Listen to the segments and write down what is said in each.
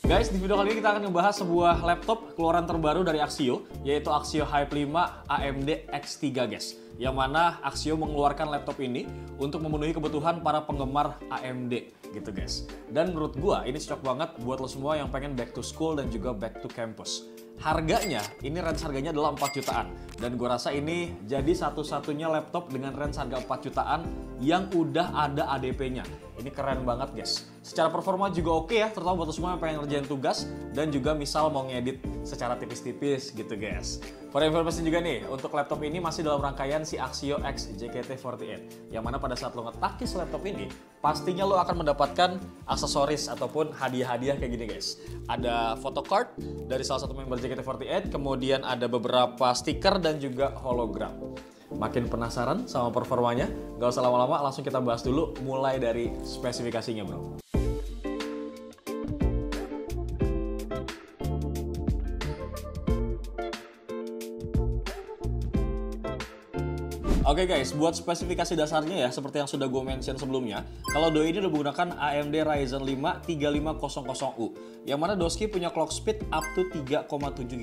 Guys, di video kali ini kita akan membahas sebuah laptop keluaran terbaru dari Axio, yaitu Axio Hype 5 AMD X3 guys. Yang mana Axio mengeluarkan laptop ini untuk memenuhi kebutuhan para penggemar AMD gitu guys. Dan menurut gua ini cocok banget buat lo semua yang pengen back to school dan juga back to campus. Harganya, ini range harganya adalah 4 jutaan. Dan gue rasa ini jadi satu-satunya laptop dengan range harga 4 jutaan yang udah ada ADP-nya. Ini keren banget guys. Secara performa juga oke ya, terutama buat semua yang pengen ngerjain tugas dan juga misal mau ngedit secara tipis-tipis gitu guys. For information juga nih, untuk laptop ini masih dalam rangkaian si Axio X JKT48. Yang mana pada saat lo ngetakis laptop ini, pastinya lo akan mendapatkan aksesoris ataupun hadiah-hadiah kayak gini guys. Ada photocard dari salah satu member JKT48, kemudian ada beberapa stiker dan juga hologram. Makin penasaran sama performanya? Gak usah lama-lama, langsung kita bahas dulu mulai dari spesifikasinya bro. Oke guys, buat spesifikasi dasarnya ya, seperti yang sudah gue mention sebelumnya, kalau doi ini udah menggunakan AMD Ryzen 5 3500U, yang mana Doski punya clock speed up to 3,7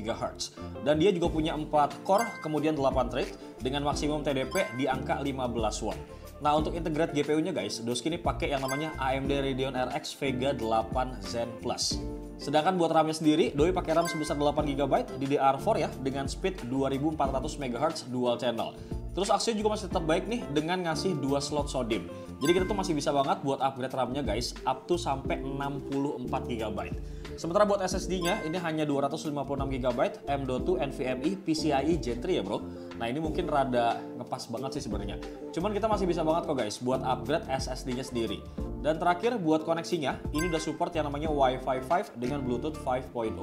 GHz. Dan dia juga punya 4 core, kemudian 8 thread, dengan maksimum TDP di angka 15 watt. Nah untuk integrate GPU-nya guys, Doski ini pakai yang namanya AMD Radeon RX Vega 8 Zen Plus. Sedangkan buat RAM-nya sendiri, doi pakai RAM sebesar 8GB DDR4 ya, dengan speed 2400 MHz dual channel. Terus Axio juga masih tetap baik nih dengan ngasih 2 slot SODIMM. Jadi kita tuh masih bisa banget buat upgrade RAM-nya guys, up to sampai 64GB. Sementara buat SSD-nya ini hanya 256GB M.2 NVMe PCIe Gen 3 ya bro. Nah ini mungkin rada ngepas banget sih sebenarnya. Cuman kita masih bisa banget kok guys buat upgrade SSD-nya sendiri. Dan terakhir buat koneksinya, ini udah support yang namanya Wi-Fi 5 dengan Bluetooth 5.0.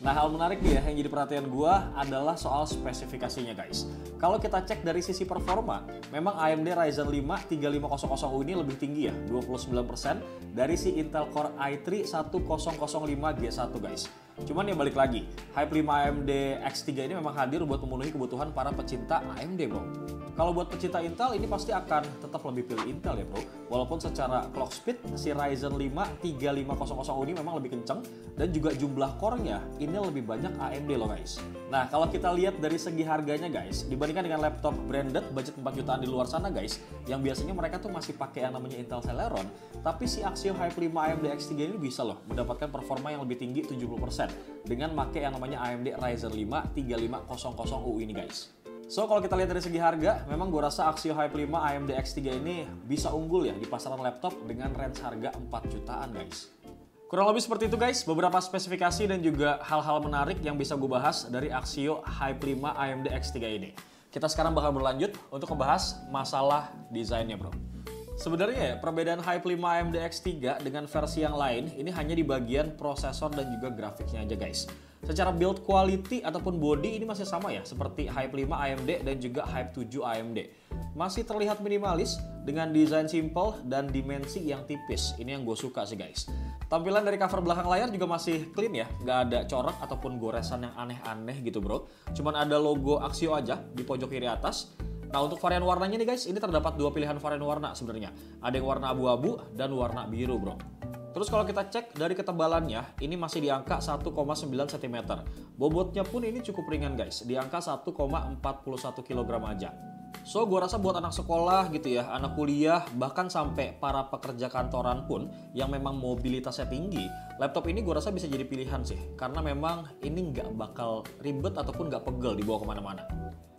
Nah hal menarik nih ya yang jadi perhatian gua adalah soal spesifikasinya guys. Kalau kita cek dari sisi performa, memang AMD Ryzen 5 3500U ini lebih tinggi ya, 29% dari si Intel Core i3 1005G1 guys. Cuman ya balik lagi, Hype 5 AMD X3 ini memang hadir buat memenuhi kebutuhan para pecinta AMD bro. Kalau buat pecinta Intel ini pasti akan tetap lebih pilih Intel ya bro. Walaupun secara clock speed si Ryzen 5 3500U ini memang lebih kenceng dan juga jumlah core-nya ini lebih banyak AMD loh guys. Nah kalau kita lihat dari segi harganya guys, dibandingkan dengan laptop branded budget 4 jutaan di luar sana guys, yang biasanya mereka tuh masih pakai yang namanya Intel Celeron, tapi si Axio Hype 5 AMD X3 ini bisa loh mendapatkan performa yang lebih tinggi 70% dengan pakai yang namanya AMD Ryzen 5 3500U ini guys. So kalau kita lihat dari segi harga, memang gue rasa Axio Hype 5 AMD X3 ini bisa unggul ya di pasaran laptop dengan range harga 4 jutaan guys. Kurang lebih seperti itu guys, beberapa spesifikasi dan juga hal-hal menarik yang bisa gue bahas dari Axio Hype 5 AMD X3 ini. Kita sekarang bakal berlanjut untuk membahas masalah desainnya bro. Sebenarnya ya, perbedaan Hype 5 AMD X3 dengan versi yang lain ini hanya di bagian prosesor dan juga grafiknya aja guys. Secara build quality ataupun body ini masih sama ya, seperti Hype 5 AMD dan juga Hype 7 AMD. Masih terlihat minimalis dengan desain simple dan dimensi yang tipis. Ini yang gue suka sih guys. Tampilan dari cover belakang layar juga masih clean ya, nggak ada corak ataupun goresan yang aneh-aneh gitu bro. Cuman ada logo Axio aja di pojok kiri atas. Nah untuk varian warnanya nih guys, ini terdapat 2 pilihan varian warna sebenarnya. Ada yang warna abu-abu dan warna biru bro. Terus kalau kita cek dari ketebalannya, ini masih di angka 1,9 cm. Bobotnya pun ini cukup ringan guys, di angka 1,41 kg aja. So gue rasa buat anak sekolah gitu ya, anak kuliah, bahkan sampai para pekerja kantoran pun yang memang mobilitasnya tinggi, laptop ini gue rasa bisa jadi pilihan sih. Karena memang ini nggak bakal ribet ataupun nggak pegel dibawa kemana-mana.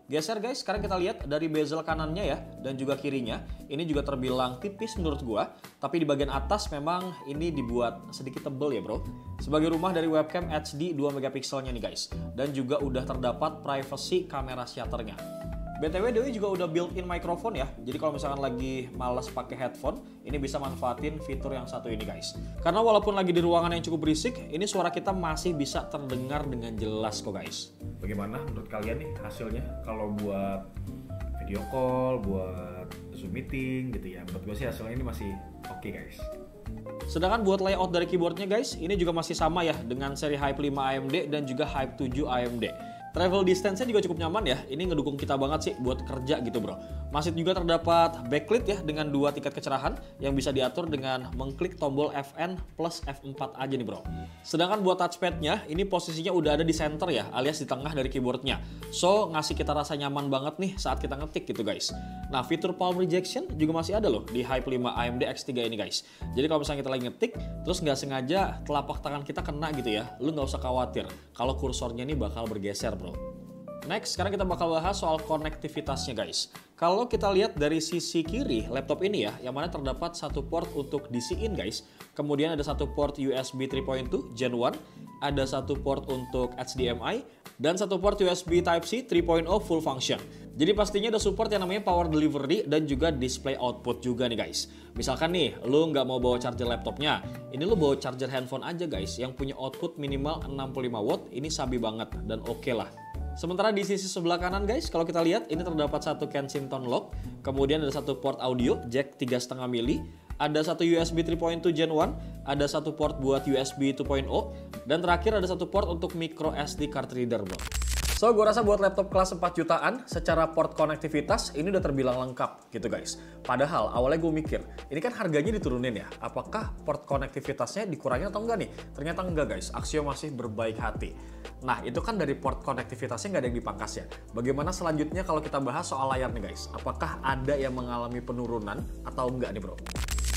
Geser guys, sekarang kita lihat dari bezel kanannya ya, dan juga kirinya. Ini juga terbilang tipis menurut gua, tapi di bagian atas memang ini dibuat sedikit tebel ya bro. Sebagai rumah dari webcam HD 2 megapikselnya nih guys, dan juga udah terdapat privacy kamera shutternya. BTW doi juga udah built-in microphone ya, jadi kalau misalkan lagi malas pakai headphone, ini bisa manfaatin fitur yang satu ini guys. Karena walaupun lagi di ruangan yang cukup berisik, ini suara kita masih bisa terdengar dengan jelas kok guys. Bagaimana menurut kalian nih hasilnya kalau buat video call, buat Zoom meeting gitu ya? Menurut gue sih hasilnya ini masih oke guys. Sedangkan buat layout dari keyboardnya guys, ini juga masih sama ya dengan seri Hype 5 AMD dan juga Hype 7 AMD. Travel distance-nya juga cukup nyaman ya. Ini ngedukung kita banget sih buat kerja gitu bro. Masih juga terdapat backlit ya dengan 2 tingkat kecerahan yang bisa diatur dengan mengklik tombol Fn plus F4 aja nih bro. Sedangkan buat touchpad-nya ini posisinya udah ada di center ya, alias di tengah dari keyboardnya. So ngasih kita rasa nyaman banget nih saat kita ngetik gitu guys. Nah fitur palm rejection juga masih ada loh di Hype 5 AMD X3 ini guys. Jadi kalau misalnya kita lagi ngetik terus nggak sengaja telapak tangan kita kena gitu ya, lu nggak usah khawatir kalau kursornya ini bakal bergeser bro. Next, sekarang kita bakal bahas soal konektivitasnya guys. Kalau kita lihat dari sisi kiri laptop ini ya, yang mana terdapat satu port untuk DC-in guys. Kemudian ada satu port USB 3.2 Gen 1, ada satu port untuk HDMI, dan satu port USB Type-C 3.0 full function. Jadi pastinya ada support yang namanya power delivery dan juga display output juga nih guys. Misalkan nih, lu nggak mau bawa charger laptopnya, ini lu bawa charger handphone aja guys, yang punya output minimal 65 watt, ini sabi banget dan oke lah. Sementara di sisi sebelah kanan guys, kalau kita lihat ini terdapat satu Kensington lock, kemudian ada satu port audio jack 3,5 mili, ada satu USB 3.2 Gen 1, ada satu port buat USB 2.0, dan terakhir ada satu port untuk micro SD card reader bro. So, gue rasa buat laptop kelas 4 jutaan, secara port konektivitas ini udah terbilang lengkap gitu guys. Padahal awalnya gue mikir, ini kan harganya diturunin ya, apakah port konektivitasnya dikurangin atau enggak nih? Ternyata enggak guys, Axio masih berbaik hati. Nah, itu kan dari port konektivitasnya nggak ada yang dipangkas ya. Bagaimana selanjutnya kalau kita bahas soal layar nih guys? Apakah ada yang mengalami penurunan atau enggak nih bro?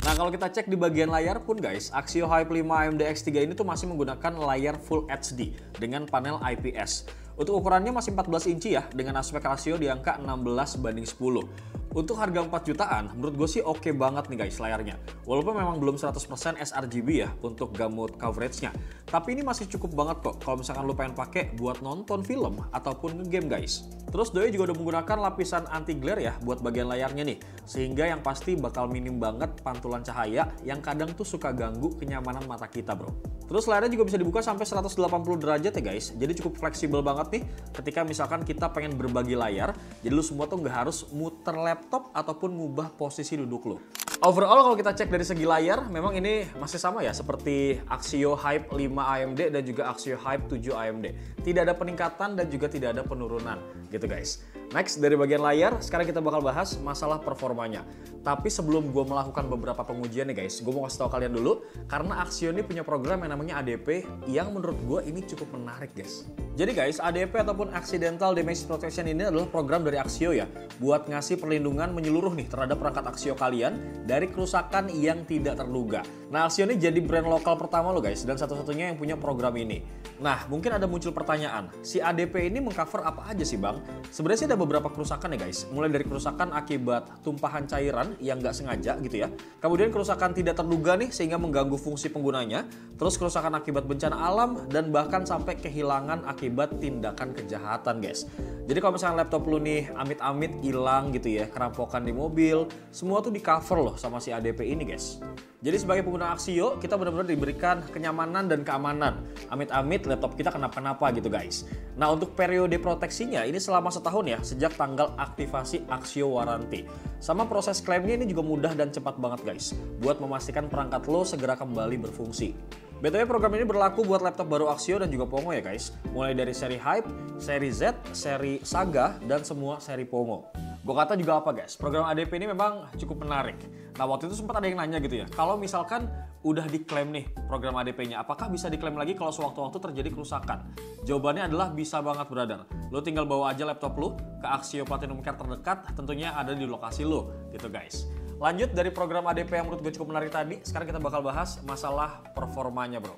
Nah kalau kita cek di bagian layar pun guys, Axio Hype 5 AMD X3 ini tuh masih menggunakan layar Full HD dengan panel IPS. Untuk ukurannya masih 14 inci ya, dengan aspek rasio di angka 16:10. Untuk harga 4 jutaan, menurut gue sih oke banget nih guys layarnya. Walaupun memang belum 100% sRGB ya untuk gamut coveragenya. Tapi ini masih cukup banget kok kalau misalkan lu pengen pakai buat nonton film ataupun ngegame guys. Terus doi juga udah menggunakan lapisan anti glare ya buat bagian layarnya nih. Sehingga yang pasti bakal minim banget pantulan cahaya yang kadang tuh suka ganggu kenyamanan mata kita bro. Terus layarnya juga bisa dibuka sampai 180 derajat ya guys. Jadi cukup fleksibel banget nih ketika misalkan kita pengen berbagi layar. Jadi lu semua tuh nggak harus muter laptop ataupun ngubah posisi duduk lu. Overall kalau kita cek dari segi layar, memang ini masih sama ya seperti Axio Hype 5 AMD dan juga Axio Hype 7 AMD. Tidak ada peningkatan dan juga tidak ada penurunan gitu guys. Next dari bagian layar, sekarang kita bakal bahas masalah performanya. Tapi sebelum gue melakukan beberapa pengujian nih guys, gue mau kasih tau kalian dulu karena Axio ini punya program yang namanya ADP yang menurut gue ini cukup menarik guys. Jadi guys, ADP ataupun Accidental Damage Protection ini adalah program dari Axio ya buat ngasih perlindungan menyeluruh nih terhadap perangkat Axio kalian dari kerusakan yang tidak terduga. Nah, Axio ini jadi brand lokal pertama loh guys dan satu-satunya yang punya program ini. Nah, mungkin ada muncul pertanyaan, si ADP ini mengcover apa aja sih bang? Sebenarnya sih ada beberapa kerusakan ya guys, mulai dari kerusakan akibat tumpahan cairan yang nggak sengaja gitu ya, kemudian kerusakan tidak terduga nih sehingga mengganggu fungsi penggunanya, terus kerusakan akibat bencana alam, dan bahkan sampai kehilangan akibat tindakan kejahatan guys. Jadi kalau misalnya laptop lu nih amit-amit hilang gitu ya, kerampokan di mobil, semua tuh di cover loh sama si ADP ini guys. Jadi sebagai pengguna Axio, kita benar-benar diberikan kenyamanan dan keamanan. Amit-amit laptop kita kenapa-kenapa gitu guys. Nah untuk periode proteksinya ini selama setahun ya, sejak tanggal aktivasi Axio Warranty. Sama proses klaimnya ini juga mudah dan cepat banget guys, buat memastikan perangkat lo segera kembali berfungsi. BTW program ini berlaku buat laptop baru Axio dan juga Pomo ya guys. Mulai dari seri Hype, seri Z, seri Saga, dan semua seri Pomo. Gue kata juga apa guys, program ADP ini memang cukup menarik. Nah waktu itu sempat ada yang nanya gitu ya, kalau misalkan udah diklaim nih program ADP-nya, apakah bisa diklaim lagi kalau sewaktu-waktu terjadi kerusakan? Jawabannya adalah bisa banget brother. Lo tinggal bawa aja laptop lo ke Axio Platinum Care terdekat, tentunya ada di lokasi lo gitu guys. Lanjut dari program ADP yang menurut gue cukup menarik tadi, sekarang kita bakal bahas masalah performanya bro.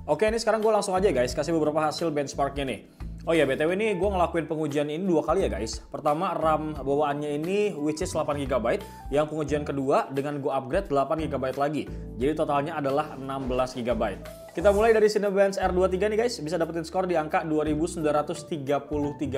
Oke ini sekarang gue langsung aja guys, kasih beberapa hasil benchmarknya nih. Oh ya BTW ini gue ngelakuin pengujian ini 2 kali ya guys. Pertama RAM bawaannya ini which is 8GB. Yang pengujian kedua dengan gue upgrade 8GB lagi. Jadi totalnya adalah 16GB. Kita mulai dari Cinebench R23 nih guys. Bisa dapetin skor di angka 2933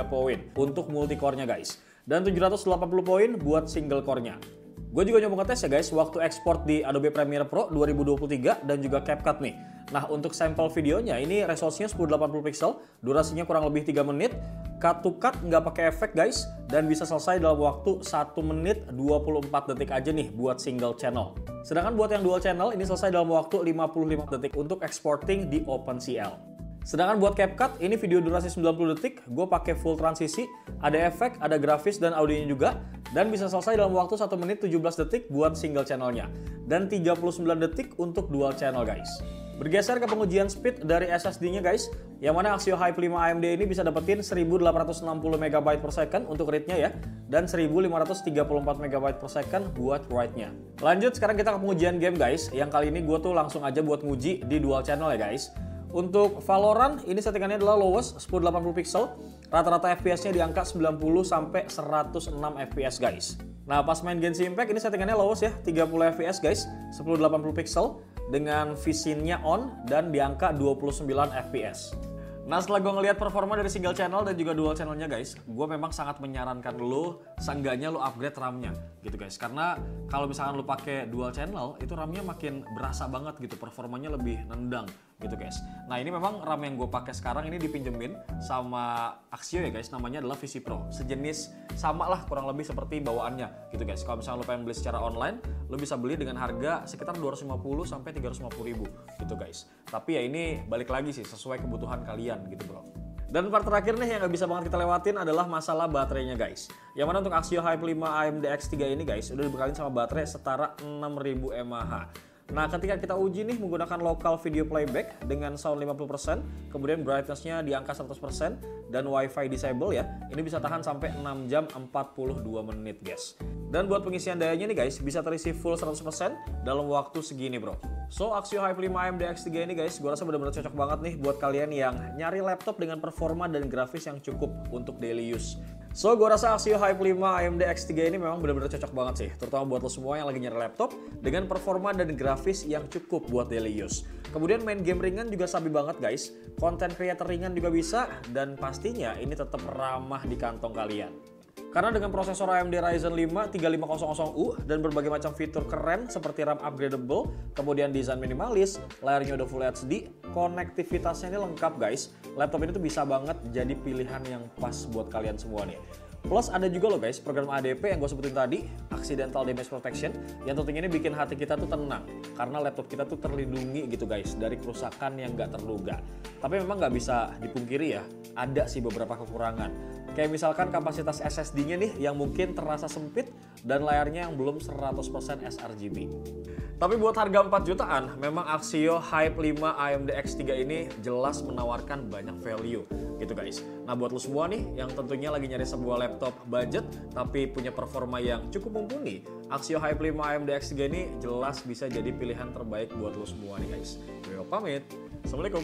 poin untuk multicore-nya guys. Dan 780 poin buat single core-nya. Gue juga nyoba ngetes ya guys waktu ekspor di Adobe Premiere Pro 2023 dan juga CapCut nih. Nah untuk sampel videonya ini resolusinya 1080 pixel, durasinya kurang lebih 3 menit, cut to cut nggak pakai efek guys, dan bisa selesai dalam waktu 1 menit 24 detik aja nih buat single channel. Sedangkan buat yang dual channel ini selesai dalam waktu 55 detik untuk exporting di OpenCL. Sedangkan buat CapCut, ini video durasi 90 detik, gue pakai full transisi, ada efek, ada grafis dan audionya juga, dan bisa selesai dalam waktu 1 menit 17 detik buat single channelnya, dan 39 detik untuk dual channel guys. Bergeser ke pengujian speed dari SSD-nya guys, yang mana Axio Hype 5 AMD ini bisa dapetin 1860 MB per second untuk read-nya ya, dan 1534 MB per second buat write-nya. Lanjut, sekarang kita ke pengujian game guys, yang kali ini gue tuh langsung aja buat nguji di dual channel ya guys. Untuk Valorant, ini settingannya adalah lowest 1080 pixel, rata-rata FPS-nya di angka 90 sampai 106 FPS guys. Nah, pas main Genshin Impact ini settingannya lowest ya, 30 FPS guys, 1080 pixel dengan VSync-nya on dan di angka 29 FPS. Nah, setelah gue ngeliat performa dari single channel dan juga dual channelnya guys, gue memang sangat menyarankan lo, seenggaknya lo upgrade RAM-nya gitu guys. Karena kalau misalkan lo pakai dual channel, itu RAM-nya makin berasa banget gitu, performanya lebih nendang gitu guys. Nah, ini memang RAM yang gue pakai sekarang ini dipinjemin sama Axio ya guys, namanya adalah VC Pro. Sejenis sama lah kurang lebih seperti bawaannya gitu guys. Kalau misalkan lo pengen beli secara online, lo bisa beli dengan harga sekitar 250 sampai 350 ribu gitu guys. Tapi ya ini balik lagi sih sesuai kebutuhan kalian gitu bro. Dan part terakhir nih yang nggak bisa banget kita lewatin adalah masalah baterainya guys. Yang mana untuk Axio Hype 5 AMD X3 ini guys udah dibekalin sama baterai setara 6000 mAh. Nah, ketika kita uji nih menggunakan local video playback dengan sound 50%, kemudian brightness-nya di angka 100% dan Wi-Fi disable ya, ini bisa tahan sampai 6 jam 42 menit guys. Dan buat pengisian dayanya nih guys, bisa terisi full 100% dalam waktu segini bro. So, Axio Hype 5 AMD X3 ini guys, gue rasa benar-benar cocok banget nih buat kalian yang nyari laptop dengan performa dan grafis yang cukup untuk daily use. So, gue rasa Axio Hype 5 AMD X3 ini memang benar-benar cocok banget sih, terutama buat lo semua yang lagi nyari laptop dengan performa dan grafis yang cukup buat daily use. Kemudian main game ringan juga sabi banget guys, konten creator ringan juga bisa, dan pastinya ini tetap ramah di kantong kalian. Karena dengan prosesor AMD Ryzen 5 3500U dan berbagai macam fitur keren seperti RAM upgradable, kemudian desain minimalis, layarnya udah Full HD, konektivitasnya ini lengkap guys. Laptop ini tuh bisa banget jadi pilihan yang pas buat kalian semua nih. Plus ada juga loh guys program ADP yang gue sebutin tadi, Accidental Damage Protection, yang tentunya ini bikin hati kita tuh tenang karena laptop kita tuh terlindungi gitu guys dari kerusakan yang gak terduga. Tapi memang gak bisa dipungkiri ya, ada sih beberapa kekurangan. Kayak misalkan kapasitas SSD-nya nih yang mungkin terasa sempit dan layarnya yang belum 100% sRGB. Tapi buat harga 4 jutaan, memang Axio Hype 5 AMD X3 ini jelas menawarkan banyak value gitu guys. Nah buat lo semua nih yang tentunya lagi nyari sebuah laptop budget tapi punya performa yang cukup mumpuni, Axio Hype 5 AMD X3 ini jelas bisa jadi pilihan terbaik buat lo semua nih guys. Gue pamit. Assalamualaikum.